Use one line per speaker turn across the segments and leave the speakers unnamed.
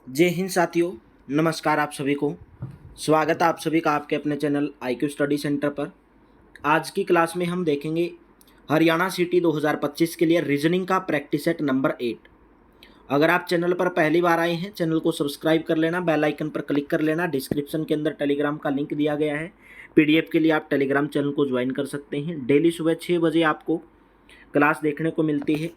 जय हिंद साथियों। नमस्कार आप सभी को। स्वागत है आप सभी का आपके अपने चैनल IQ स्टडी सेंटर पर। आज की क्लास में हम देखेंगे हरियाणा सिटी 2025 के लिए रीजनिंग का प्रैक्टिस सेट नंबर 8। अगर आप चैनल पर पहली बार आए हैं, चैनल को सब्सक्राइब कर लेना, बेल आइकन पर क्लिक कर लेना। डिस्क्रिप्शन के अंदर टेलीग्राम का लिंक दिया गया है। PDF के लिए आप टेलीग्राम चैनल को ज्वाइन कर सकते हैं। डेली सुबह 6 बजे आपको क्लास देखने को मिलती है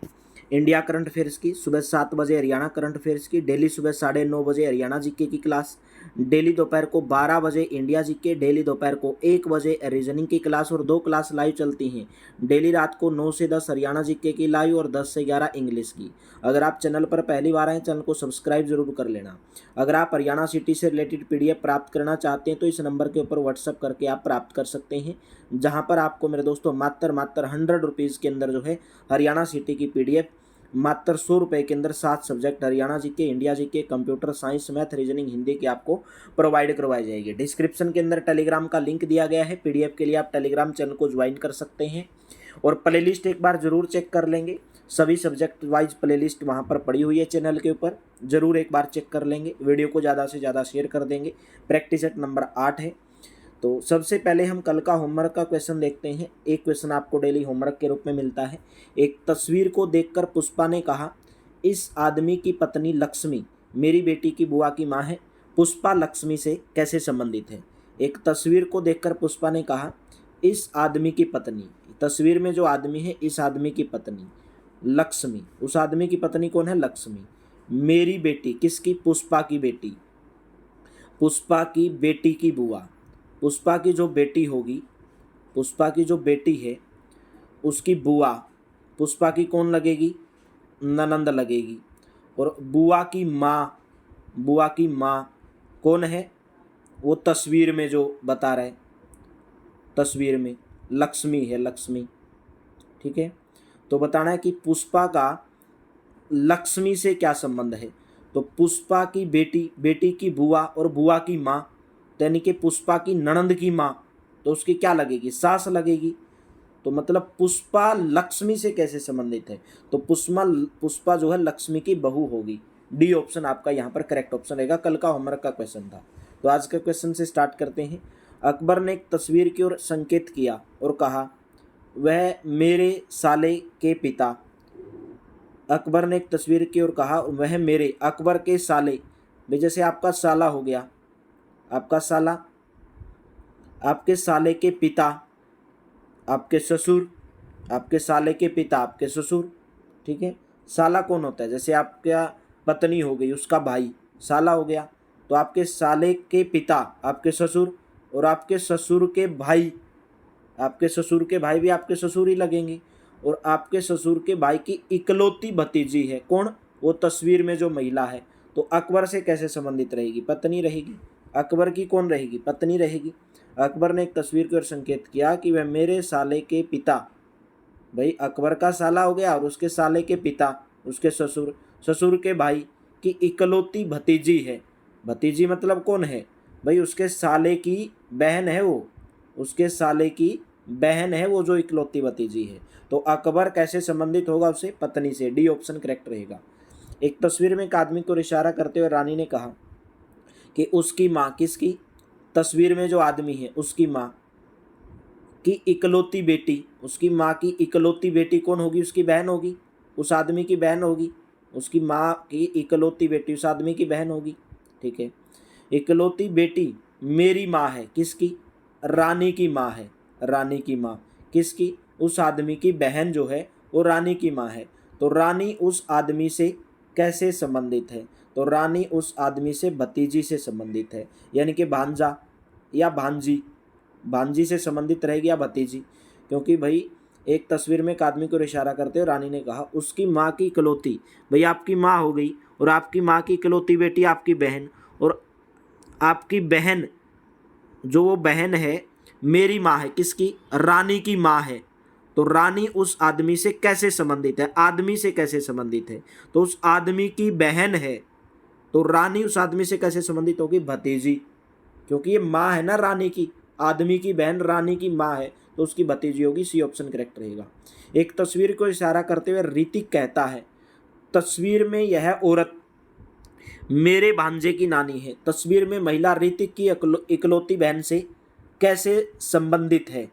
इंडिया करंट अफेयर्स की, सुबह 7 बजे हरियाणा करंट अफेयर्स की, डेली सुबह 9:30 बजे हरियाणा जीके की क्लास, डेली दोपहर को 12 बजे इंडिया जीके, डेली दोपहर को 1 बजे रीजनिंग की क्लास और 2 क्लास लाइव चलती हैं। डेली रात को 9 से 10 हरियाणा जीके की लाइव और 10 से 11 इंग्लिश की। अगर आप चैनल पर पहली बार आए, चैनल को सब्सक्राइब जरूर कर लेना। अगर आप हरियाणा सिटी से रिलेटेड PDF प्राप्त करना चाहते हैं तो इस नंबर के ऊपर व्हाट्सअप करके आप प्राप्त कर सकते हैं, जहां पर आपको मेरे दोस्तों मात्र 100 रुपीज़ के अंदर जो है हरियाणा सिटी की PDF मात्र 100 रुपये के अंदर 7 subject Haryana GK, India GK, computer science, math, reasoning, Hindi की आपको प्रोवाइड करवाई जाएगी। डिस्क्रिप्शन के अंदर टेलीग्राम का लिंक दिया गया है। PDF के लिए आप टेलीग्राम चैनल को ज्वाइन कर सकते हैं और प्लेलिस्ट एक बार जरूर चेक कर लेंगे। सभी सब्जेक्ट वाइज प्लेलिस्ट वहाँ पर पड़ी हुई है चैनल के ऊपर, जरूर एक बार चेक कर लेंगे। वीडियो को ज़्यादा से ज़्यादा शेयर कर देंगे। प्रैक्टिस सेट नंबर 8 है। तो सबसे पहले हम कल का होमवर्क का क्वेश्चन देखते हैं। एक क्वेश्चन आपको डेली होमवर्क के रूप में मिलता है। एक तस्वीर को देखकर पुष्पा ने कहा, इस आदमी की पत्नी लक्ष्मी मेरी बेटी की बुआ की माँ है। पुष्पा लक्ष्मी से कैसे संबंधित है? एक तस्वीर को देखकर पुष्पा ने कहा, इस आदमी की पत्नी, तस्वीर में जो आदमी है इस आदमी की पत्नी लक्ष्मी, उस आदमी की पत्नी कौन है? लक्ष्मी। मेरी बेटी, किसकी? पुष्पा की बेटी, पुष्पा की बेटी की बुआ। पुष्पा की जो बेटी होगी, पुष्पा की जो बेटी है उसकी बुआ पुष्पा की कौन लगेगी? ननंद लगेगी। और बुआ की माँ, बुआ की माँ कौन है? वो तस्वीर में जो बता रहे, तस्वीर में लक्ष्मी है, लक्ष्मी। ठीक है, तो बताना है कि पुष्पा का लक्ष्मी से क्या संबंध है। तो पुष्पा की बेटी, बेटी की बुआ और बुआ की माँ, यानी कि पुष्पा की ननंद की माँ, तो उसकी क्या लगेगी? सास लगेगी। तो मतलब पुष्पा लक्ष्मी से कैसे संबंधित है? तो पुष्पा जो है लक्ष्मी की बहू होगी। डी ऑप्शन आपका यहाँ पर करेक्ट ऑप्शन रहेगा। कल का होमवर्क का क्वेश्चन था। तो आज के क्वेश्चन से स्टार्ट करते हैं। अकबर ने एक तस्वीर की ओर संकेत किया और कहा, वह मेरे साले के पिता। अकबर ने एक तस्वीर की ओर कहा, वह मेरे, अकबर के साले, भाई जैसे आपका साला हो गया, आपका साला, आपके साले के पिता, आपके ससुर, आपके साले के पिता आपके ससुर। ठीक है, साला कौन होता है? जैसे आपका पत्नी हो गई, उसका भाई साला हो गया। तो आपके साले के पिता आपके ससुर, और आपके ससुर के भाई, आपके ससुर के भाई भी आपके ससुर ही लगेंगे। और आपके ससुर के भाई की इकलौती भतीजी है कौन? वो तस्वीर में जो महिला है। तो अकबर से कैसे संबंधित रहेगी? पत्नी रहेगी। अकबर की कौन रहेगी? पत्नी रहेगी। अकबर ने एक तस्वीर की ओर संकेत किया कि वह मेरे साले के पिता, भाई अकबर का साला हो गया और उसके साले के पिता, उसके ससुर, ससुर के भाई की इकलौती भतीजी है। भतीजी मतलब कौन है? भाई उसके साले की बहन है वो, उसके साले की बहन है वो जो इकलौती भतीजी है। तो अकबर कैसे संबंधित होगा उससे? पत्नी से। डी ऑप्शन करेक्ट रहेगा। एक तस्वीर में एक आदमी को इशारा करते हुए रानी ने कहा कि उसकी माँ, किसकी? तस्वीर में जो आदमी है उसकी माँ की इकलौती बेटी, उसकी माँ की इकलौती बेटी कौन होगी? उसकी बहन होगी, उस आदमी की बहन होगी। उसकी माँ की इकलौती बेटी उस आदमी की बहन होगी। ठीक है, इकलौती बेटी मेरी माँ है, किसकी? रानी की माँ है। रानी की माँ किसकी? उस आदमी की बहन जो है वो रानी की माँ है। तो रानी उस आदमी से कैसे संबंधित है? तो रानी उस आदमी से भतीजी से संबंधित है, यानी कि भांजा या भांजी, भांजी से संबंधित रहेगी या भतीजी। क्योंकि भाई एक तस्वीर में एक आदमी को इशारा करते हुए रानी ने कहा उसकी माँ की इकलौती, भाई आपकी माँ हो गई और आपकी माँ की इकलौती बेटी आपकी बहन, और आपकी बहन जो वो बहन है मेरी माँ है, किसकी? रानी की माँ है। तो रानी उस आदमी से कैसे संबंधित है? आदमी से कैसे संबंधित है? तो उस आदमी की बहन है। तो रानी उस आदमी से कैसे संबंधित होगी? भतीजी, क्योंकि ये माँ है ना रानी की, आदमी की बहन रानी की माँ है, तो उसकी भतीजी होगी। सी ऑप्शन करेक्ट रहेगा। एक तस्वीर को इशारा करते हुए ऋतिक कहता है, तस्वीर में यह औरत मेरे भांजे की नानी है। तस्वीर में महिला ऋतिक की इकलौती बहन से कैसे संबंधित है?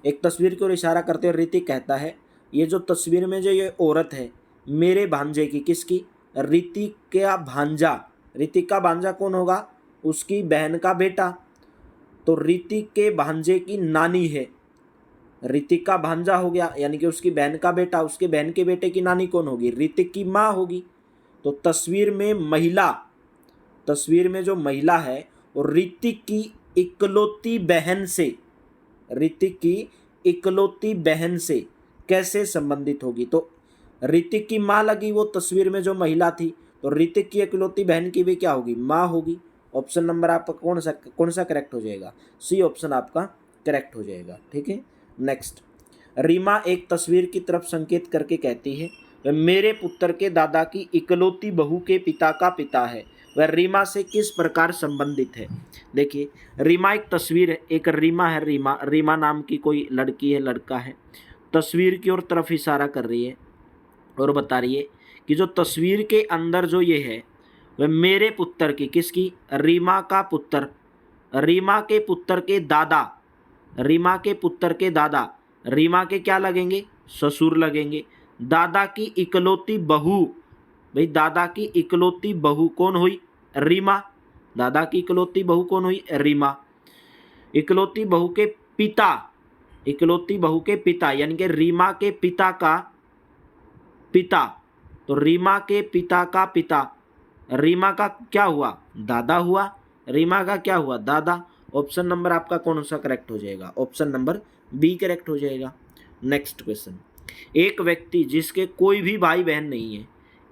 एक तस्वीर की ओर इशारा करते हुए ऋतिक कहता है, ये जो तस्वीर में जो ये औरत है मेरे भांजे की, किसकी? ऋतिक का भांजा। ऋतिक का भांजा कौन होगा? उसकी बहन का बेटा। तो ऋतिक के भांजे की नानी है। ऋतिक का भांजा हो गया यानी कि उसकी बहन का बेटा, उसके बहन के बेटे की नानी कौन होगी? ऋतिक की माँ होगी। तो तस्वीर में महिला, तस्वीर में जो महिला है और ऋतिक की इकलौती बहन से, ऋतिक की इकलौती बहन से कैसे संबंधित होगी? तो ऋतिक की माँ लगी वो तस्वीर में जो महिला थी, तो ऋतिक की इकलौती बहन की भी क्या होगी? माँ होगी। ऑप्शन नंबर आपका कौन सा करेक्ट हो जाएगा? सी ऑप्शन आपका करेक्ट हो जाएगा। ठीक है, नेक्स्ट। रीमा एक तस्वीर की तरफ संकेत करके कहती है, वह मेरे पुत्र के दादा की इकलौती बहू के पिता का पिता है। वह रीमा से किस प्रकार संबंधित है? देखिए, रीमा एक तस्वीर है, एक रीमा है, रीमा नाम की कोई लड़की है, लड़का है, तस्वीर की ओर तरफ इशारा कर रही है और बता रही है कि जो तस्वीर के अंदर जो ये है वह मेरे पुत्र की, किसकी? रीमा का पुत्र, रीमा के पुत्र के दादा, रीमा के पुत्र के दादा, रीमा के क्या लगेंगे? ससुर लगेंगे। दादा की इकलौती बहू, भाई दादा की इकलौती बहू कौन हुई? रीमा। दादा की इकलौती बहू कौन हुई? रीमा। इकलौती बहू के पिता, इकलौती बहू के पिता यानी कि रीमा के पिता का पिता, तो रीमा के पिता का पिता, रीमा का क्या हुआ? दादा हुआ। रीमा का क्या हुआ? दादा। ऑप्शन नंबर आपका कौन सा करेक्ट हो जाएगा? ऑप्शन नंबर बी करेक्ट हो जाएगा। Next question. एक व्यक्ति जिसके कोई भी भाई बहन नहीं है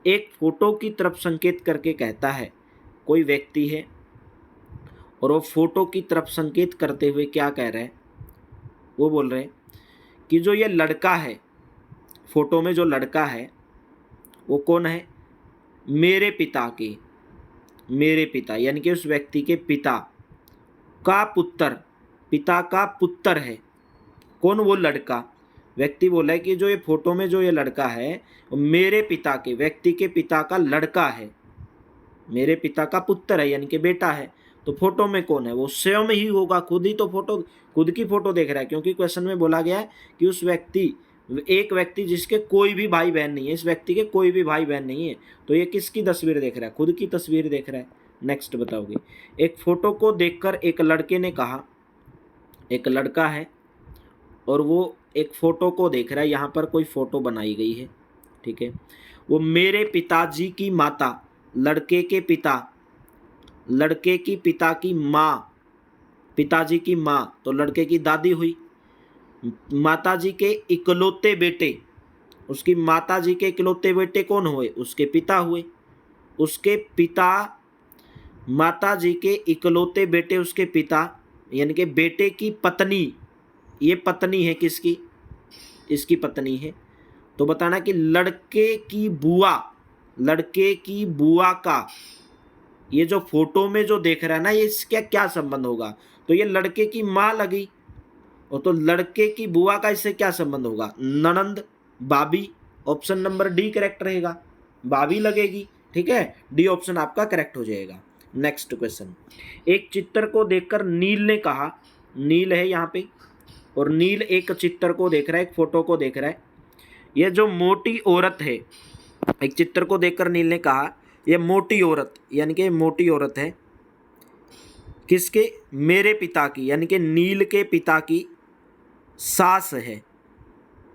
एक फोटो की तरफ संकेत करके कहता है, कोई व्यक्ति है और वो फोटो की तरफ संकेत करते हुए क्या कह रहे हैं? वो बोल रहे हैं कि जो ये लड़का है, फोटो में जो लड़का है वो कौन है? मेरे पिता की, मेरे पिता यानी कि उस व्यक्ति के पिता का पुत्र, पिता का पुत्र है। कौन? वो लड़का। व्यक्ति बोला है कि जो ये फोटो में जो ये लड़का है वो मेरे पिता के, व्यक्ति के पिता का लड़का है, मेरे पिता का पुत्र है यानी कि बेटा है। तो फोटो में कौन है? वो स्वयं ही होगा, खुद ही तो फोटो, खुद की फोटो देख रहा है, क्योंकि क्वेश्चन में बोला गया है कि उस व्यक्ति, एक व्यक्ति जिसके कोई भी भाई बहन नहीं है, इस व्यक्ति के कोई भी भाई बहन नहीं है, तो ये किसकी तस्वीर देख रहा है? खुद की तस्वीर देख रहा है। नेक्स्ट बताओगे। एक फोटो को देखकर एक लड़के ने कहा, एक लड़का है और वो एक फोटो को देख रहा है, यहाँ पर कोई फोटो बनाई गई है, ठीक है। वो मेरे पिताजी की माता, लड़के के पिता, लड़के की पिता की माँ, पिताजी की माँ तो लड़के की दादी हुई। माताजी के इकलौते बेटे, उसकी माताजी के इकलौते बेटे कौन हुए? उसके पिता हुए। उसके पिता, माताजी के इकलौते बेटे उसके पिता यानी कि बेटे की पत्नी, ये पत्नी है किसकी? इसकी पत्नी है। तो बताना कि लड़के की बुआ, लड़के की बुआ का, ये जो फोटो में जो देख रहा है ना, ये इसका क्या संबंध होगा? तो ये लड़के की माँ लगी, और तो लड़के की बुआ का इससे क्या संबंध होगा? ननंद, भाभी। ऑप्शन नंबर डी करेक्ट रहेगा, भाभी लगेगी। ठीक है, डी ऑप्शन आपका करेक्ट हो जाएगा। Next question. एक चित्र को देखकर नील ने कहा, नील है यहाँ पे और नील एक चित्र को देख रहा है, एक फोटो को देख रहा है। ये जो मोटी औरत है, एक चित्र को देखकर नील ने कहा ये मोटी औरत, यानी कि मोटी औरत है किसके? मेरे पिता की, यानी कि नील के पिता की सास है,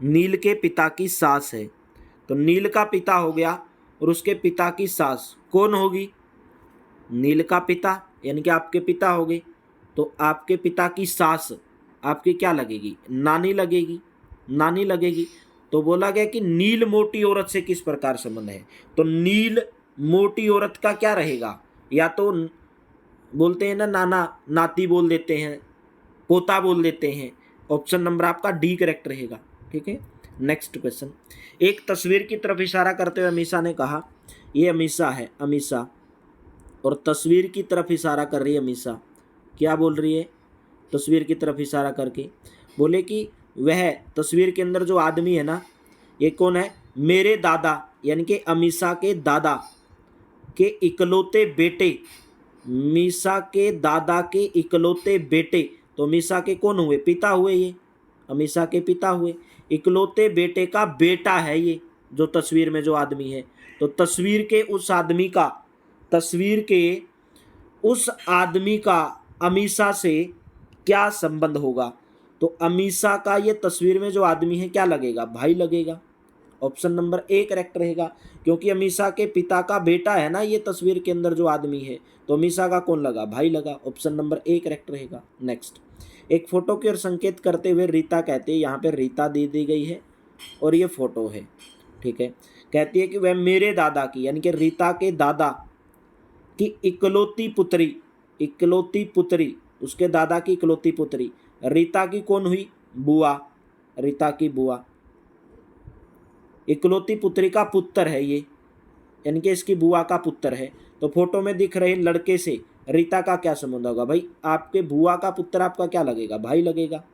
नील के पिता की सास है। तो नील का पिता हो गया और उसके पिता की सास कौन होगी? नील का पिता यानी कि आपके पिता हो गए, तो आपके पिता की सास आपकी क्या लगेगी? नानी लगेगी, नानी लगेगी। तो बोला गया कि नील मोटी औरत से किस प्रकार संबंध है? तो नील मोटी औरत का क्या रहेगा? या तो बोलते हैं ना नाना, नाती बोल देते हैं, पोता बोल देते हैं। ऑप्शन नंबर आपका डी करेक्ट रहेगा। ठीक है, नेक्स्ट क्वेश्चन। एक तस्वीर की तरफ इशारा करते हुए अमीषा ने कहा, ये अमीषा है, अमीषा, और तस्वीर की तरफ इशारा कर रही है अमीषा। क्या बोल रही है? तस्वीर की तरफ इशारा करके बोले कि वह तस्वीर के अंदर जो आदमी है ना, ये कौन है? मेरे दादा, यानी कि अमीषा के दादा, के इकलौते बेटे, मीसा के दादा के इकलौते बेटे, तो मीसा के कौन हुए? पिता हुए ये, अमीसा के पिता हुए। इकलौते बेटे का बेटा है ये जो तस्वीर में जो आदमी है। तो तस्वीर के उस आदमी का अमीसा से क्या संबंध होगा? तो अमीसा का ये तस्वीर में जो आदमी है क्या लगेगा? भाई लगेगा। ऑप्शन नंबर ए करेक्ट रहेगा, क्योंकि अमीसा के पिता का बेटा है ना ये तस्वीर के अंदर जो आदमी है, तो अमीसा का कौन लगा? भाई लगा। ऑप्शन नंबर ए करेक्ट रहेगा। नेक्स्ट, एक फोटो की ओर संकेत करते हुए रीता कहती है, यहाँ पे रीता दी गई है और ये फोटो है, ठीक है। कहती है कि वह मेरे दादा की, यानी कि रीता के दादा की इकलौती पुत्री, उसके दादा की इकलौती पुत्री। रीता की कौन हुई? बुआ, रीता की बुआ। इकलौती पुत्री का पुत्र है ये, यानी कि इसकी बुआ का पुत्र है। तो फोटो में दिख रहे लड़के से रीता का क्या संबंध होगा? भाई आपके बुआ का पुत्र आपका क्या लगेगा? भाई लगेगा।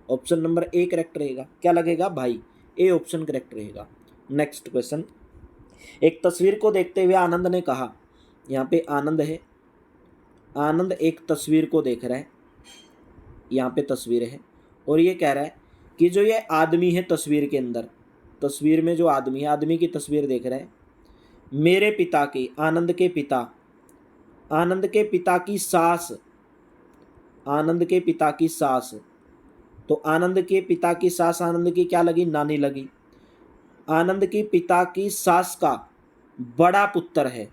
ऑप्शन नंबर ए करेक्ट रहेगा। क्या लगेगा? भाई। ए ऑप्शन करेक्ट रहेगा। नेक्स्ट क्वेश्चन, एक तस्वीर को देखते हुए आनंद ने कहा, यहाँ पे आनंद है, आनंद एक तस्वीर को देख रहा है, यहाँ पे तस्वीर है और ये कह रहा है कि जो ये आदमी है तस्वीर के अंदर, तस्वीर में जो आदमी है, आदमी की तस्वीर देख रहा है, मेरे पिता की, आनंद के पिता की सास, आनंद के पिता की सास। तो आनंद के पिता की सास आनंद की क्या लगी? नानी लगी। आनंद की पिता की सास का बड़ा पुत्र है,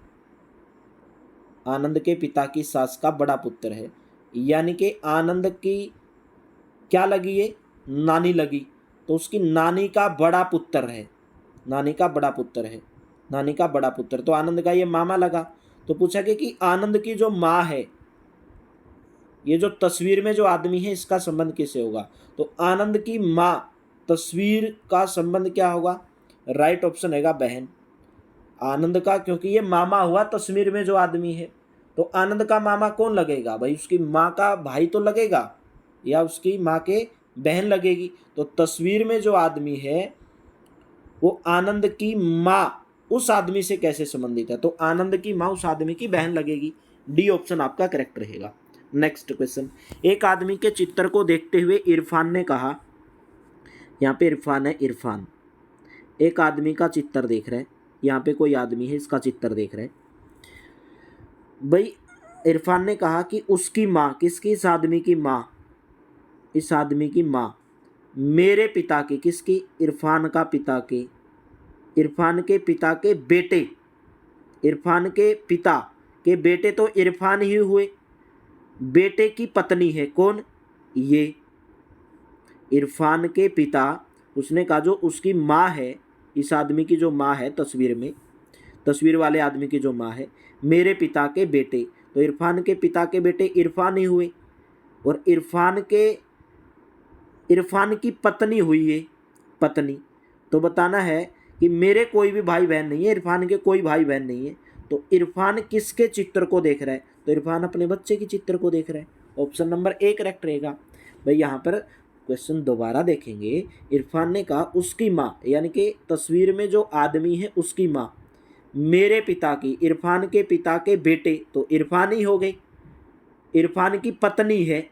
आनंद के पिता की सास का बड़ा पुत्र है, यानी कि आनंद की क्या लगी? ये नानी लगी। तो उसकी नानी का बड़ा पुत्र है, नानी का बड़ा पुत्र है, नानी का बड़ा पुत्र। तो आनंद का ये मामा लगा। तो पूछा गया कि आनंद की जो माँ है, ये जो तस्वीर में जो आदमी है, इसका संबंध किससे होगा? तो आनंद की माँ, तस्वीर का संबंध क्या होगा? राइट ऑप्शन हैगा बहन। आनंद का, क्योंकि ये मामा हुआ तस्वीर में जो आदमी है, तो आनंद का मामा कौन लगेगा? भाई उसकी माँ का भाई तो लगेगा या उसकी माँ के बहन लगेगी। तो तस्वीर में जो आदमी है वो आनंद की माँ उस आदमी से कैसे संबंधित है? तो आनंद की माँ उस आदमी की बहन लगेगी। डी ऑप्शन आपका करेक्ट रहेगा। नेक्स्ट क्वेश्चन, एक आदमी के चित्र को देखते हुए इरफान ने कहा, यहाँ पे इरफान है, इरफान एक आदमी का चित्र देख रहा है, यहाँ पे कोई आदमी है, इसका चित्र देख रहा है। भाई इरफान ने कहा कि उसकी माँ, किसकी? इस आदमी की माँ, इस आदमी की माँ मेरे पिता की, किसकी? इरफान का पिता के, इरफान के पिता के बेटे, इरफान के पिता के बेटे तो इरफान ही हुए, बेटे की पत्नी है कौन? ये इरफान के पिता, उसने कहा जो उसकी माँ है, इस आदमी की जो माँ है तस्वीर में, तस्वीर वाले आदमी की जो माँ है, मेरे पिता के बेटे, तो इरफान के पिता के बेटे इरफान ही हुए और इरफान की पत्नी हुई है, पत्नी। तो बताना है कि मेरे कोई भी भाई बहन नहीं है, इरफान के कोई भाई बहन नहीं है। तो इरफान किसके चित्र को देख रहा है? तो इरफान अपने बच्चे के चित्र को देख रहा है। ऑप्शन नंबर ए करेक्ट रहेगा। भाई यहाँ पर क्वेश्चन दोबारा देखेंगे। इरफान ने कहा उसकी माँ, यानी कि तस्वीर में जो आदमी है उसकी माँ मेरे पिता की, इरफान के पिता के बेटे, तो इरफान ही हो गए। इरफान की पत्नी है,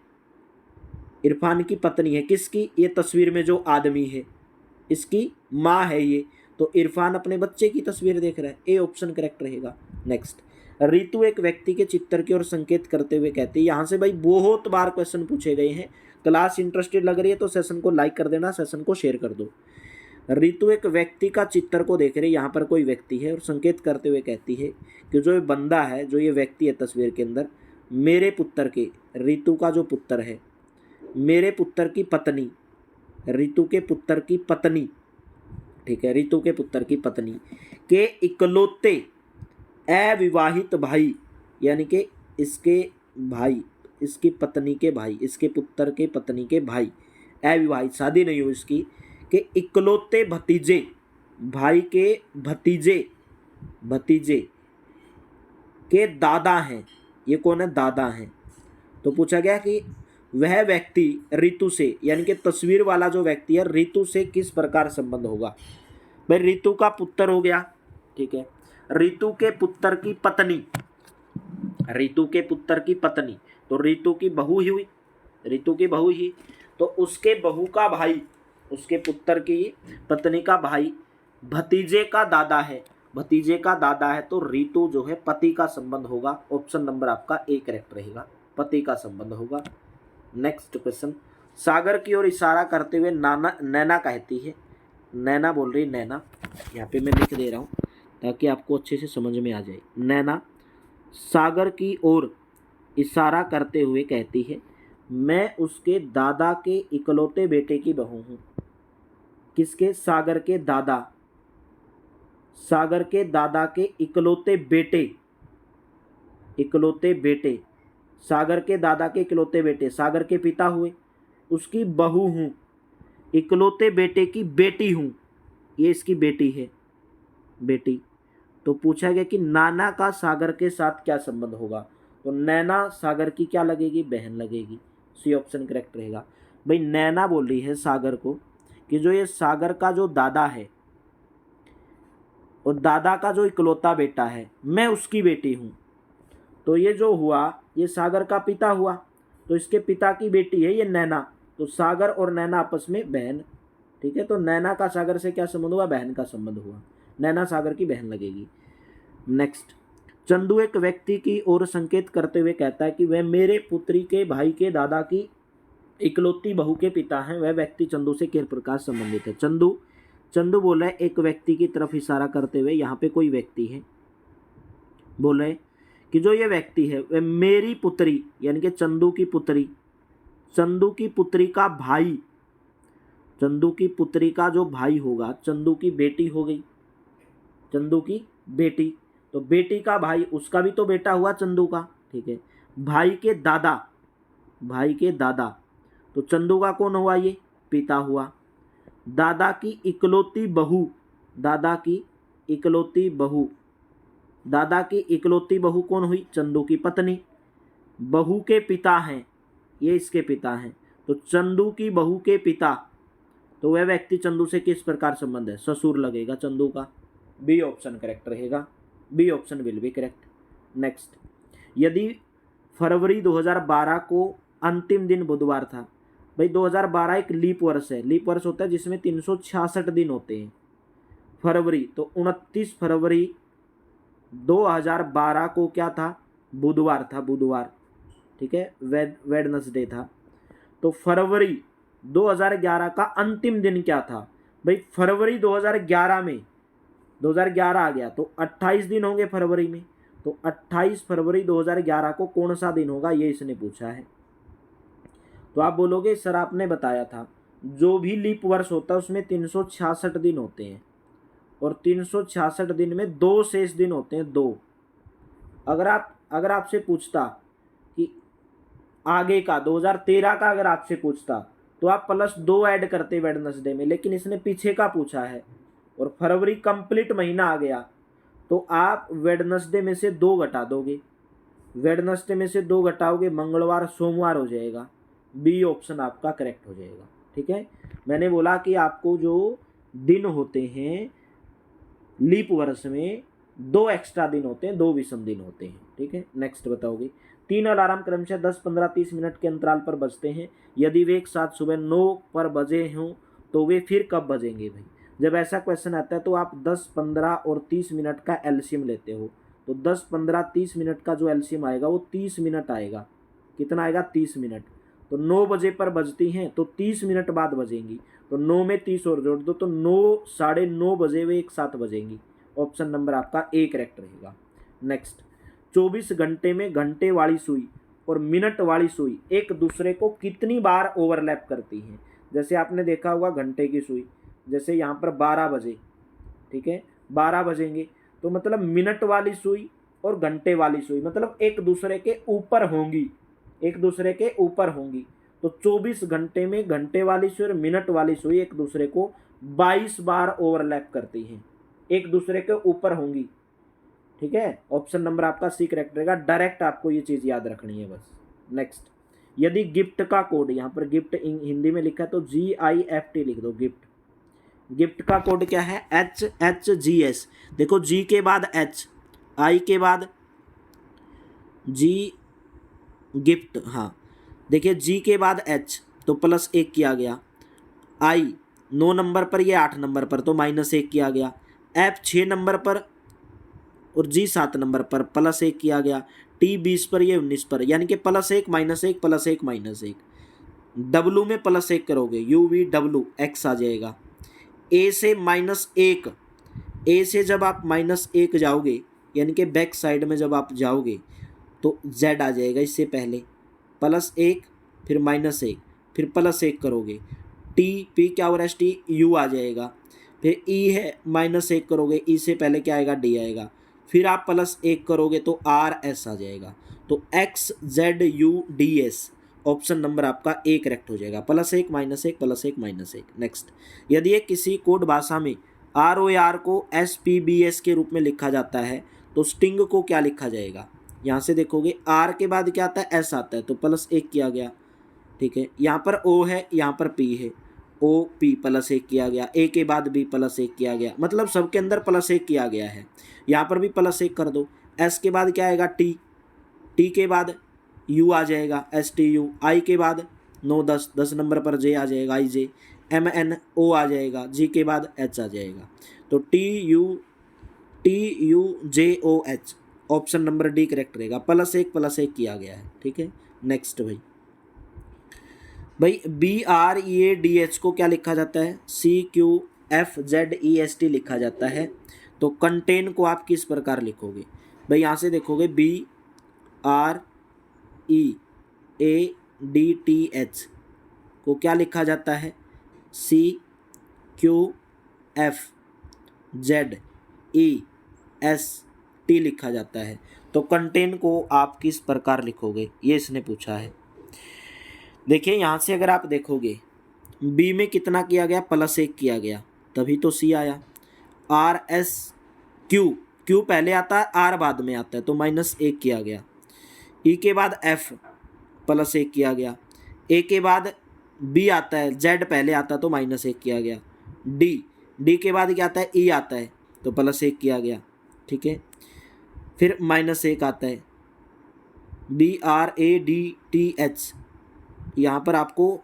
इरफान की पत्नी है किसकी? ये तस्वीर में जो आदमी है इसकी माँ है ये। तो इरफान अपने बच्चे की तस्वीर देख रहा है। ए ऑप्शन करेक्ट रहेगा। नेक्स्ट, रितु एक व्यक्ति के चित्र की ओर संकेत करते हुए कहती है, यहाँ से भाई बहुत बार क्वेश्चन पूछे गए हैं। क्लास इंटरेस्टेड लग रही है तो सेशन को लाइक कर देना, सेशन को शेयर कर दो। रितु एक व्यक्ति का चित्र को देख रही है, यहाँ पर कोई व्यक्ति है और संकेत करते हुए कहती है कि जो ये बंदा है, जो ये व्यक्ति है तस्वीर के अंदर, मेरे पुत्र के, रितु का जो पुत्र है, मेरे पुत्र की पत्नी, रितु के पुत्र की पत्नी, ठीक है, रितु के पुत्र की पत्नी के इकलौते अविवाहित भाई, यानी कि इसके भाई, इसकी पत्नी के भाई, इसके पुत्र के पत्नी के भाई, अविवाहित, शादी नहीं हुई इसकी, के इकलौते भतीजे, भाई के भतीजे के दादा हैं। ये कौन है? दादा हैं। तो पूछा गया कि वह व्यक्ति रितु से, यानी कि तस्वीर वाला जो व्यक्ति है, रितु से किस प्रकार संबंध होगा? भाई रितु का पुत्र हो गया, ठीक है। ऋतु के पुत्र की पत्नी, ऋतु के पुत्र की पत्नी, तो ऋतु की बहू ही हुई, ऋतु की बहू ही, तो उसके बहू का भाई, उसके पुत्र की पत्नी का भाई भतीजे का दादा है, भतीजे का दादा है, तो ऋतु जो है पति का संबंध होगा। ऑप्शन नंबर आपका ए करेक्ट रहेगा, पति का संबंध होगा। नेक्स्ट क्वेश्चन, सागर की ओर इशारा करते हुए नैना कहती है, नैना बोल रही, नैना यहाँ पे मैं लिख दे रहा हूँ ताकि आपको अच्छे से समझ में आ जाए। नैना सागर की ओर इशारा करते हुए कहती है, मैं उसके दादा के इकलौते बेटे की बहू हूँ। किसके? सागर के दादा, सागर के दादा के इकलौते बेटे, इकलौते बेटे, सागर के दादा के इकलौते बेटे, सागर के पिता हुए, उसकी बहू हूँ, इकलौते बेटे की बेटी हूँ, ये इसकी बेटी है, बेटी। तो पूछा गया कि नाना का सागर के साथ क्या संबंध होगा, तो नैना सागर की क्या लगेगी? बहन लगेगी। सी ऑप्शन करेक्ट रहेगा। भाई नैना बोल रही है सागर को कि जो ये सागर का जो दादा है और दादा का जो इकलौता बेटा है, मैं उसकी बेटी हूँ। तो ये जो हुआ, ये सागर का पिता हुआ, तो इसके पिता की बेटी है ये नैना, तो सागर और नैना आपस में बहन, ठीक है। तो नैना का सागर से क्या संबंध हुआ? बहन का संबंध हुआ, नैना सागर की बहन लगेगी। नेक्स्ट, चंदू एक व्यक्ति की ओर संकेत करते हुए कहता है कि वह मेरे पुत्री के भाई के दादा की इकलौती बहू के पिता हैं। वह व्यक्ति चंदू से किस प्रकार संबंधित है? चंदू बोला है एक व्यक्ति की तरफ इशारा करते हुए, यहाँ पे कोई व्यक्ति है, बोल रहे कि जो ये व्यक्ति है वह मेरी पुत्री यानी कि चंदू की पुत्री, चंदू की पुत्री का भाई, चंदू की पुत्री का जो भाई होगा, चंदू की बेटी हो गई, चंदू की बेटी, तो बेटी का भाई, उसका भी तो बेटा हुआ चंदू का, ठीक है। भाई के दादा, भाई के दादा, तो चंदू का कौन हुआ? ये पिता हुआ। दादा की इकलौती बहू, दादा की इकलौती बहू, दादा की इकलौती बहू कौन हुई? चंदू की पत्नी। बहू के पिता हैं, ये इसके पिता हैं, तो चंदू की बहू के पिता, तो वह व्यक्ति चंदू से किस प्रकार संबंध है? ससुर लगेगा चंदू का। बी ऑप्शन करेक्ट रहेगा, B option will be correct. Next, यदि फरवरी 2012 को अंतिम दिन बुधवार था, भाई 2012 एक लीप वर्ष है, लीप वर्ष होता है जिसमें 366 दिन होते हैं। फरवरी, तो 29 फरवरी 2012 को क्या था? बुधवार था, बुधवार, ठीक है, वेडनेसडे था। तो फरवरी 2011 का अंतिम दिन क्या था? भाई फरवरी 2011 में 2011 आ गया तो 28 दिन होंगे फरवरी में, तो 28 फरवरी 2011 को कौन सा दिन होगा, ये इसने पूछा है। तो आप बोलोगे सर आपने बताया था जो भी लीप वर्ष होता है उसमें 366 दिन होते हैं और 366 दिन में 2 शेष दिन होते हैं, 2। अगर आपसे पूछता कि आगे का 2013 का अगर आपसे पूछता तो आप +2 ऐड करते वेडनेसडे में, लेकिन इसने पीछे का पूछा है और फरवरी कंप्लीट महीना आ गया तो आप वेडनेसडे में से 2 घटा दोगे, वेडनेसडे में से 2 घटाओगे, मंगलवार सोमवार हो जाएगा। बी ऑप्शन आपका करेक्ट हो जाएगा, ठीक है। मैंने बोला कि आपको जो दिन होते हैं लीप वर्ष में 2 एक्स्ट्रा दिन होते हैं, 2 विषम दिन होते हैं, ठीक है। नेक्स्ट बताओगे, 3 अलार्म क्रमशः 10, 15, 30 मिनट के अंतराल पर बजते हैं। यदि वे एक साथ सुबह 9 पर बजे हों तो वे फिर कब बजेंगे? भाई जब ऐसा क्वेश्चन आता है तो आप 10, 15 और 30 मिनट का एलसीएम लेते हो, तो 10, 15, 30 मिनट का जो एलसीएम आएगा वो 30 मिनट आएगा। कितना आएगा? 30 मिनट। तो 9 बजे पर बजती हैं तो 30 मिनट बाद बजेंगी, तो 9 में 30 और जोड़ दो तो 9, 9:30 बजे वे एक साथ बजेंगी। ऑप्शन नंबर आपका ए करेक्ट रहेगा। नेक्स्ट, 24 घंटे में घंटे वाली सुई और मिनट वाली सुई एक दूसरे को कितनी बार ओवरलैप करती हैं? जैसे आपने देखा होगा घंटे की सुई, जैसे यहाँ पर 12 बजे, ठीक है, 12 बजेंगे, तो मतलब मिनट वाली सुई और घंटे वाली सुई मतलब एक दूसरे के ऊपर होंगी, एक दूसरे के ऊपर होंगी। तो 24 घंटे में घंटे वाली सुई और मिनट वाली सुई एक दूसरे को 22 बार ओवरलैप करती हैं, एक दूसरे के ऊपर होंगी, ठीक है। ऑप्शन नंबर आपका सी करेक्ट रहेगा। डायरेक्ट आपको ये चीज़ याद रखनी है बस। नेक्स्ट, यदि गिफ्ट का कोड, यहाँ पर गिफ्ट हिंदी में लिखा है तो GIFT लिख दो, गिफ्ट। गिफ्ट का कोड क्या है HHGS। देखो जी के बाद H, आई के बाद जी, गिफ्ट, हाँ देखिए जी के बाद H तो +1 किया गया, आई 9 नंबर पर, ये 8 नंबर पर तो -1 किया गया, F 6 नंबर पर और जी 7 नंबर पर +1 किया गया, T 20 पर, ये 19 पर, यानी कि +1 -1 +1 -1। W में +1 करोगे UVWX आ जाएगा। ए से -1, ए से जब आप -1 जाओगे यानी कि बैक साइड में जब आप जाओगे तो Z आ जाएगा इससे पहले, +1 फिर -1 फिर +1 करोगे, टी पी क्या हो रहा है टी यू आ जाएगा, फिर ई है -1 करोगे, ई से पहले क्या आएगा डी आएगा, फिर आप +1 करोगे तो आर एस आ जाएगा। तो XZUDS ऑप्शन नंबर आपका ए करेक्ट हो जाएगा। +1 -1 +1 -1। नेक्स्ट, यदि एक किसी कोड भाषा में ROR को SPBS के रूप में लिखा जाता है तो स्टिंग को क्या लिखा जाएगा। यहाँ से देखोगे आर के बाद क्या आता है एस आता है तो +1 किया गया, ठीक है। यहाँ पर ओ है, यहाँ पर पी है, ओ पी +1 किया गया, ए के बाद बी +1 किया गया, मतलब सबके अंदर +1 किया गया है। यहाँ पर भी +1 कर दो। एस के बाद क्या आएगा टी, टी के बाद यू आ जाएगा STU, आई के बाद 9 10 10 नंबर पर जे आ जाएगा IJ, MNO आ जाएगा, जी के बाद एच आ जाएगा। तो TUJOH option number D correct रहेगा। +1 किया गया है, ठीक है। नेक्स्ट भाई BREADH को क्या लिखा जाता है CQFZEST लिखा जाता है। तो कंटेन को आप किस प्रकार लिखोगे भाई, यहाँ से देखोगे BREADTH को क्या लिखा जाता है CQFZEST लिखा जाता है। तो कंटेन को आप किस प्रकार लिखोगे ये इसने पूछा है। देखिए यहाँ से अगर आप देखोगे बी में कितना किया गया +1 किया गया, तभी तो सी आया। RSQ, क्यू पहले आता है आर बाद में आता है तो -1 किया गया। ई के बाद F +1 किया गया, ए के बाद बी आता है, Z पहले आता तो -1 किया गया, डी के बाद क्या आता है ई आता है तो +1 किया गया, ठीक है। फिर -1 आता है BRADTH, यहाँ पर आपको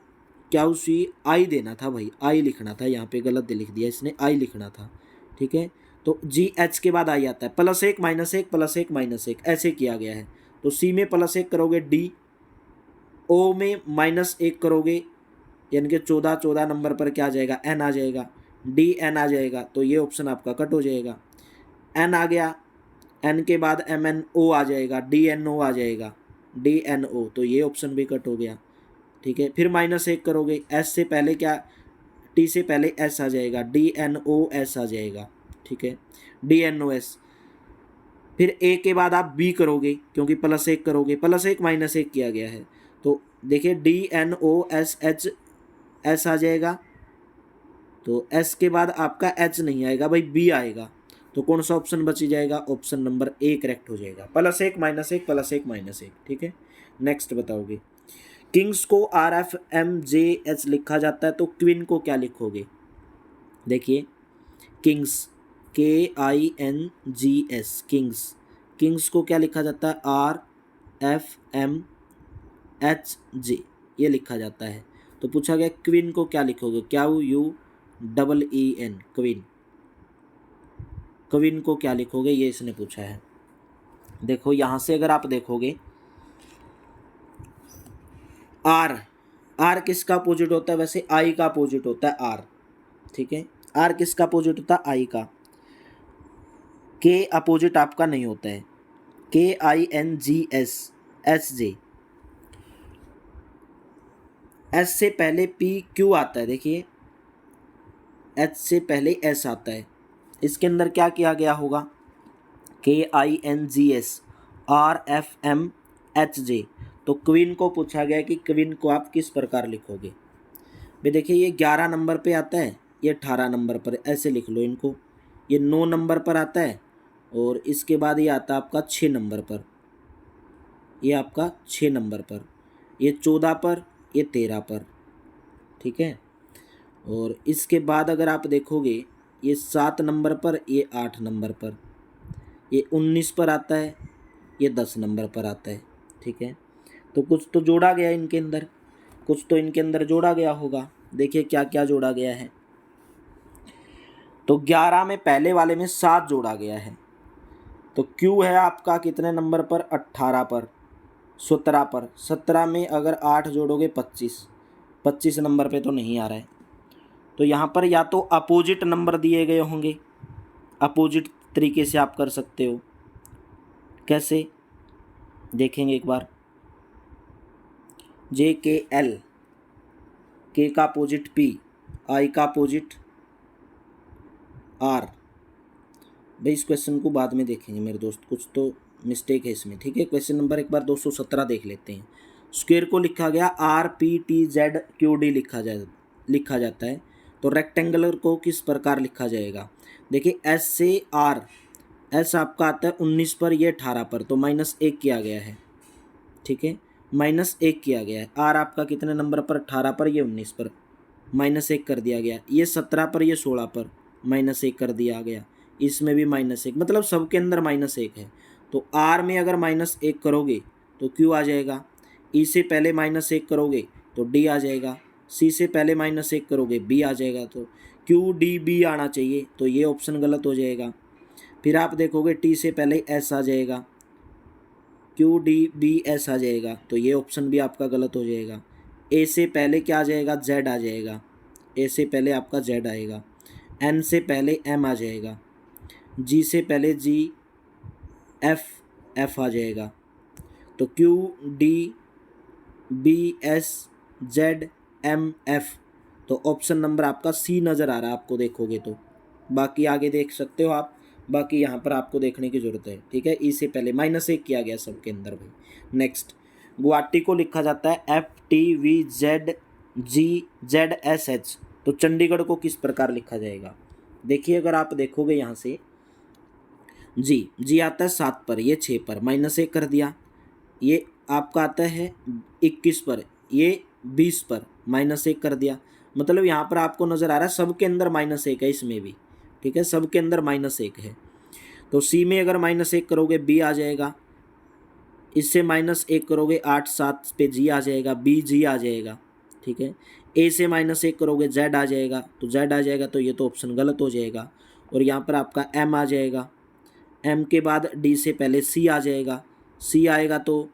क्या उसी आई देना था भाई, आई लिखना था, यहाँ पे गलत लिख दिया इसने, आई लिखना था, ठीक है। तो GH के बाद आई आता है, +1 -1 +1 -1 ऐसे किया गया है। तो सी में +1 करोगे डी, ओ में -1 करोगे यानी कि 14 नंबर पर क्या आ जाएगा एन आ जाएगा, DN आ जाएगा, तो ये ऑप्शन आपका कट हो जाएगा। एन आ गया, एन के बाद MNO आ जाएगा, DNO आ जाएगा, DNO, तो ये ऑप्शन भी कट हो गया, ठीक है। फिर -1 करोगे, एस से पहले क्या, टी से पहले एस आ जाएगा, DNOS आ जाएगा, ठीक है, DNOS। फिर ए के बाद आप बी करोगे क्योंकि +1 करोगे, +1 -1 किया गया है, तो देखिए DNOSH एस आ जाएगा, तो एस के बाद आपका एच नहीं आएगा भाई, बी आएगा, तो कौन सा ऑप्शन बच जाएगा, ऑप्शन नंबर ए करेक्ट हो जाएगा। +1 -1 +1 -1, ठीक है। नेक्स्ट बताओगे किंग्स को RFMJH लिखा जाता है तो क्वीन को क्या लिखोगे। देखिए किंग्स KINGS, किंग्स को क्या लिखा जाता है RFMHJ ये लिखा जाता है। तो पूछा गया क्वीन को क्या लिखोगे, QUEEN, क्वीन, क्वीन को क्या लिखोगे ये इसने पूछा है। देखो यहाँ से अगर आप देखोगे आर किसका अपोजिट होता है, वैसे आई का अपोजिट होता है आर, ठीक है। आर किसका अपोजिट होता है आई का, के अपोजिट आपका नहीं होता है, KINGSHJ, एस से पहले PQ आता है, देखिए एच से पहले एस आता है, इसके अंदर क्या किया गया होगा KINGSRFMHJ। तो क्वीन को पूछा गया कि क्वीन को आप किस प्रकार लिखोगे। भाई देखिए ये 11 नंबर पे आता है, ये 18 नंबर पर, ऐसे लिख लो इनको। ये 9 नंबर पर आता है और इसके बाद ये आता है आपका 6 नंबर पर, ये आपका 6 नंबर पर, ये 14 पर, ये 13 पर, ठीक है। और इसके बाद अगर आप देखोगे ये 7 नंबर पर, ये 8 नंबर पर, ये 19 पर आता है, ये 10 नंबर पर आता है। ठीक है, तो कुछ तो जोड़ा गया इनके अंदर, कुछ तो इनके अंदर जोड़ा गया होगा। देखिए क्या क्या जोड़ा गया है। तो 11 में पहले वाले में 7 जोड़ा गया है। तो Q है आपका कितने नंबर पर, 18 पर, 17 पर। 17 में अगर 8 जोड़ोगे 25, 25 नंबर पे तो नहीं आ रहा है। तो यहाँ पर या तो अपोजिट नंबर दिए गए होंगे, अपोजिट तरीके से आप कर सकते हो। कैसे देखेंगे एक बार। JKL, K का अपोजिट P, I का अपोजिट R। भाई इस क्वेश्चन को बाद में देखेंगे मेरे दोस्त, कुछ तो मिस्टेक है इसमें। ठीक है, क्वेश्चन नंबर एक बार 217 देख लेते हैं। स्क्वायर को लिखा गया RPTZQD लिखा जाता है। तो रेक्टेंगुलर को किस प्रकार लिखा जाएगा। देखिए S से R, S आपका आता है 19 पर, ये 18 पर, तो -1 किया गया है। ठीक है, -1 किया गया है। R आपका कितने नंबर पर, 18 पर, ये 19 पर, -1 कर दिया गया। ये 17 पर, ये 16 पर, -1 कर दिया गया। इसमें भी -1, मतलब सबके अंदर -1 है। तो R में अगर -1 करोगे तो Q आ जाएगा। E से पहले -1 करोगे तो D आ जाएगा। C से पहले -1 करोगे B आ जाएगा। तो QDB आना चाहिए, तो ये ऑप्शन गलत हो जाएगा। फिर आप देखोगे T से पहले S आ जाएगा, QDBS आ जाएगा, तो ये ऑप्शन भी आपका गलत हो जाएगा। A से पहले क्या आ जाएगा, Z आ जाएगा, A से पहले आपका Z आएगा। N से पहले M आ जाएगा, G से पहले G, F आ जाएगा। तो QDBSZMF, तो ऑप्शन नंबर आपका C नज़र आ रहा है आपको देखोगे तो। बाकी आगे देख सकते हो आप, बाकी यहाँ पर आपको देखने की ज़रूरत है। ठीक है, ई से पहले -1 किया गया सबके अंदर भाई। नेक्स्ट, गुवाहाटी को लिखा जाता है FTVZGZSH, तो चंडीगढ़ को किस प्रकार लिखा जाएगा। देखिए अगर आप देखोगे यहाँ से जी आता है 7 पर, ये 6 पर, -1 कर दिया। ये आपका आता है 21 पर, ये 20 पर, -1 कर दिया। मतलब यहाँ पर आपको नज़र आ रहा है सबके अंदर -1 है, इसमें भी। ठीक है, सबके अंदर -1 है। तो C में अगर -1 करोगे B आ जाएगा, इससे -1 करोगे 8 7 पे G आ जाएगा, BG आ जाएगा। ठीक है, A से -1 करोगे Z आ जाएगा, तो Z आ जाएगा, तो ये तो ऑप्शन गलत हो जाएगा। और यहाँ पर आपका M आ जाएगा, M के बाद D से पहले C आ जाएगा, C आएगा तो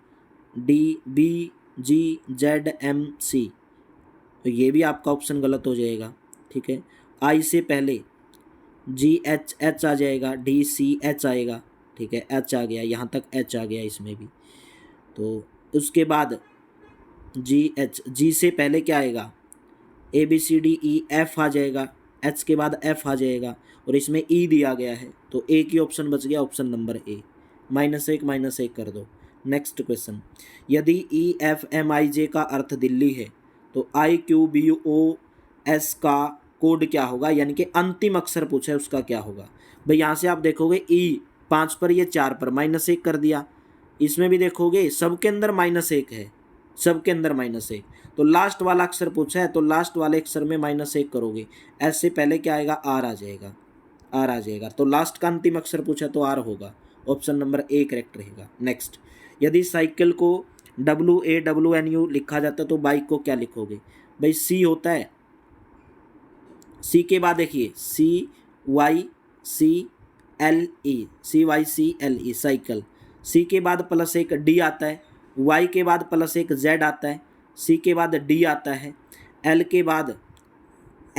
DBGZMC, तो ये भी आपका ऑप्शन गलत हो जाएगा। ठीक है, I से पहले GHH आ जाएगा, DCH आएगा। ठीक है, H आ गया, यहाँ तक H आ गया इसमें भी। तो उसके बाद GH, G से पहले क्या आएगा, ABCDEF आ जाएगा, H के बाद F आ जाएगा, और इसमें E दिया गया है, तो एक ही ऑप्शन बच गया, ऑप्शन नंबर A। -1 कर दो। नेक्स्ट क्वेश्चन, यदि EFMIJ का अर्थ दिल्ली है तो IQBOS का कोड क्या होगा, यानी कि अंतिम अक्षर पूछा है उसका क्या होगा। भाई यहाँ से आप देखोगे E 5 पर, ये 4 पर, -1 कर दिया। इसमें भी देखोगे सबके अंदर -1 है, सबके अंदर -1। तो लास्ट वाला अक्षर पूछा है, तो लास्ट वाले अक्षर में -1 करोगे। S से पहले क्या आएगा, R आ जाएगा, R आ जाएगा। तो लास्ट का अंतिम अक्षर पूछा तो R होगा, ऑप्शन नंबर A करेक्ट रहेगा। नेक्स्ट, यदि साइकिल को WAWNU लिखा जाता है तो बाइक को क्या लिखोगे। भाई C होता है, C के बाद देखिए CYCLE साइकिल। C के बाद +1 D आता है, Y के बाद +1 Z आता है, C के बाद D आता है, L के बाद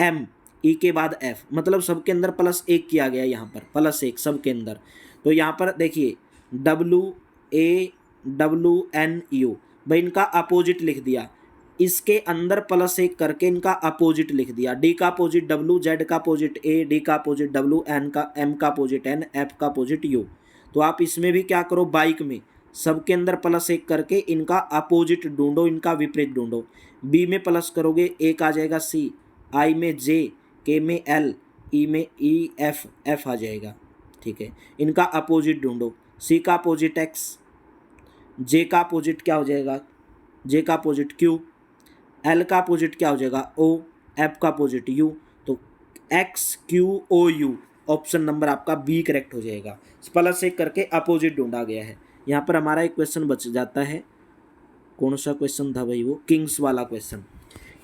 M, E के बाद F, मतलब सबके अंदर +1 किया गया यहाँ पर, +1 सबके अंदर। तो यहाँ पर देखिए WAWNU, भाई इनका अपोजिट लिख दिया, इसके अंदर +1 करके इनका अपोजिट लिख दिया। D का अपोजिट W, Z का अपोजिट A, D का अपोजिट W, M का अपोजिट N, F का अपोजिट U। तो आप इसमें भी क्या करो, बाइक में सबके अंदर +1 करके इनका अपोजिट ढूंढो, इनका विपरीत ढूंढो। B में प्लस करोगे, एक आ जाएगा C, I में J, K में L, E में EF, F आ जाएगा। ठीक है, इनका अपोजिट ढूंढो। C का अपोजिट X, J का अपोजिट क्या हो जाएगा, J का अपोजिट Q, L का अपोजिट क्या हो जाएगा O, एफ का अपोजिट यू, तो XQOU, ऑप्शन नंबर आपका बी करेक्ट हो जाएगा। प्लस एक करके अपोजिट ढूंढा गया है। यहाँ पर हमारा एक क्वेश्चन बच जाता है, कौन सा क्वेश्चन था भाई, वो किंग्स वाला क्वेश्चन।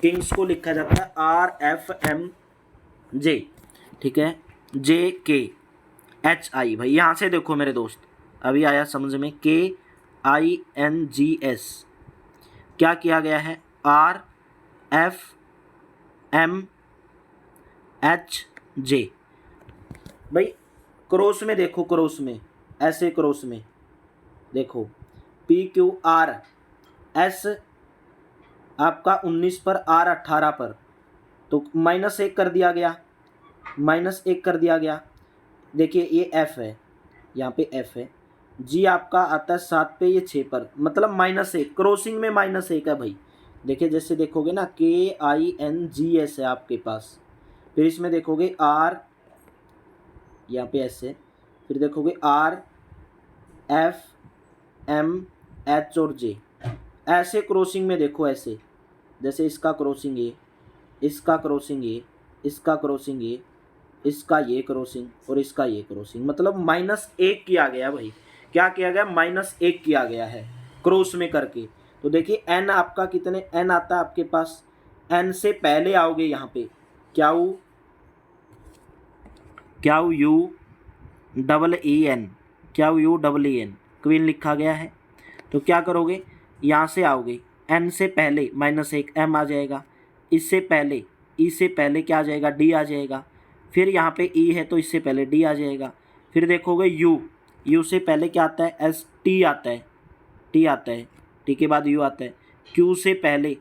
किंग्स को लिखा जाता है RFMJ, ठीक है, JKHI। भाई यहाँ से देखो मेरे दोस्त, अभी आया समझ में, KINGS क्या किया गया है, RFMHJ। भाई क्रॉस में देखो, क्रॉस में ऐसे, क्रॉस में देखो PQRS आपका 19 पर, R 18 पर, तो -1 कर दिया गया, -1 कर दिया गया। देखिए ये F है, यहाँ पे F है, G आपका आता है 7 पे, ये 6 पर, मतलब -1, क्रॉसिंग में -1 है भाई। देखिए जैसे देखोगे ना KINGS है आपके पास, फिर इसमें देखोगे R, यहाँ पे S है, फिर देखोगे RFMH और J, ऐसे क्रॉसिंग में देखो, ऐसे जैसे इसका क्रॉसिंग ये, इसका क्रॉसिंग ये, इसका क्रॉसिंग ये, इसका ये क्रॉसिंग और इसका ये क्रॉसिंग, मतलब -1 किया गया भाई। क्या किया गया, -1 किया गया है क्रॉस में करके। तो देखिए n आपका कितने, n आता है आपके पास, n से पहले आओगे यहाँ पे QUEEN क्वीन लिखा गया है। तो क्या करोगे, यहाँ से आओगे, n से पहले -1 m आ जाएगा, इससे पहले e से पहले क्या आ जाएगा, d आ जाएगा, फिर यहाँ पे e है तो इससे पहले d आ जाएगा, फिर देखोगे u से पहले क्या आता है, s t आता है, t आता है, t के बाद u आता है, q से पहले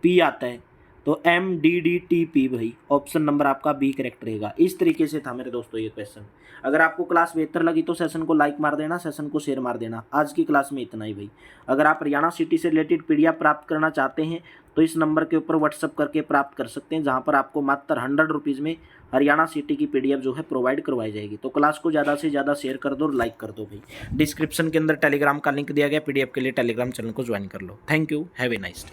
p आता है, तो MDDTP भाई, ऑप्शन नंबर आपका बी करेक्ट रहेगा। इस तरीके से था मेरे दोस्तों ये क्वेश्चन। अगर आपको क्लास बेहतर लगी तो सेशन को लाइक मार देना, सेशन को शेयर मार देना। आज की क्लास में इतना ही भाई। अगर आप हरियाणा सिटी से रिलेटेड PDF प्राप्त करना चाहते हैं तो इस नंबर के ऊपर व्हाट्सअप करके प्राप्त कर सकते हैं, जहाँ पर आपको मात्र 100 रुपीज़ में हरियाणा सिटी की PDF जो है प्रोवाइड करवाई जाएगी। तो क्लास को ज़्यादा से ज़्यादा शेयर कर दो और लाइक कर दो भाई। डिस्क्रिप्शन के अंदर टेलीग्राम का लिंक दिया गया PDF के लिए, टेलीग्राम चैनल को ज्वाइन कर लो। Thank you, have a nice day.